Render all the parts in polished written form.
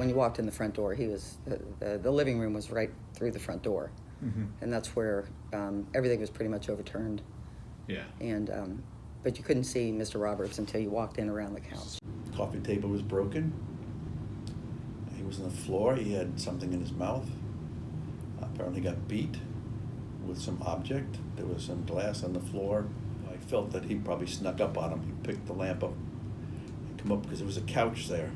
when you walked in the front door, he was the living room was right through the front door, and that's where everything was pretty much overturned. Yeah. And but you couldn't see Mr. Roberts until you walked in around the couch. The coffee table was broken. He was on the floor. He had something in his mouth. Apparently got beat with some object. There was some glass on the floor. I felt that he probably snuck up on him. He picked the lamp up and come up because there was a couch there,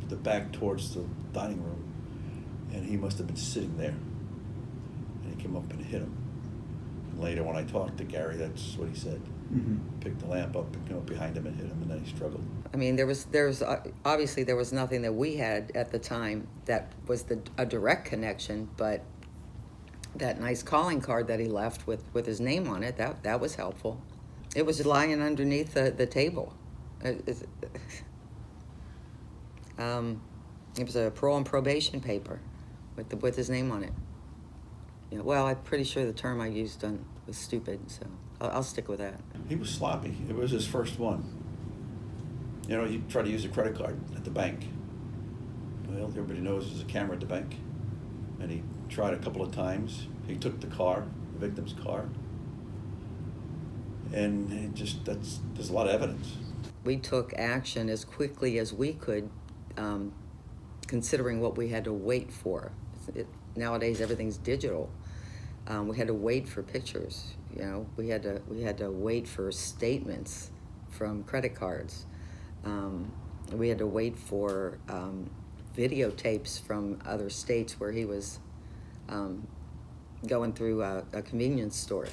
the back towards the dining room, and he must have been sitting there. And he came up and hit him. And later, when I talked to Gary, that's what he said. Picked the lamp up and came up behind him and hit him, and then he struggled. I mean, there was obviously there was nothing that we had at the time that was a direct connection, but that nice calling card that he left with his name on it, that was helpful. It was lying underneath the table. It was a parole and probation paper with his name on it. Yeah, well, I'm pretty sure the term I used was stupid, so I'll stick with that. He was sloppy. It was his first one. You know, he tried to use a credit card at the bank. Well, everybody knows there's a camera at the bank. And he tried a couple of times. He took the car, the victim's car. And there's a lot of evidence. We took action as quickly as we could, considering what we had to wait for. Nowadays, everything's digital. We had to wait for pictures. You know, we had to wait for statements from credit cards. We had to wait for videotapes from other states where he was going through a convenience store.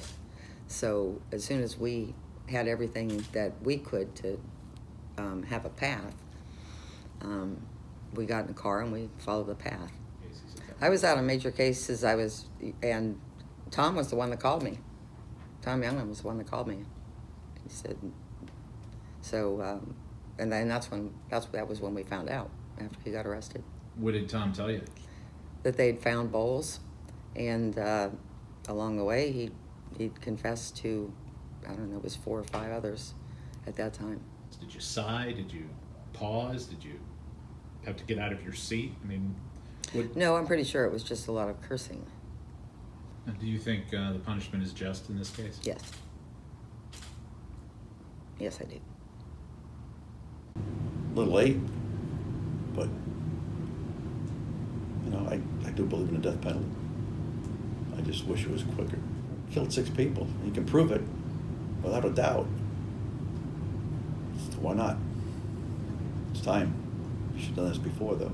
So as soon as we had everything that we could to have a path, we got in the car and we followed the path. I was out on major cases. And Tom was the one that called me. Tom Youngman was the one that called me. He said, so, and then that was when we found out, after he got arrested. What did Tom tell you? That they'd found bowls, and along the way he'd confessed to, I don't know, it was 4 or 5 others at that time. Did you sigh? Did you pause? Did you have to get out of your seat? I mean, No, I'm pretty sure it was just a lot of cursing. Do you think the punishment is just in this case? Yes. Yes, I do. A little late, but, you know, I do believe in the death penalty. I just wish it was quicker. Killed 6 people. You can prove it without a doubt. So why not? It's time. You should have done this before, though.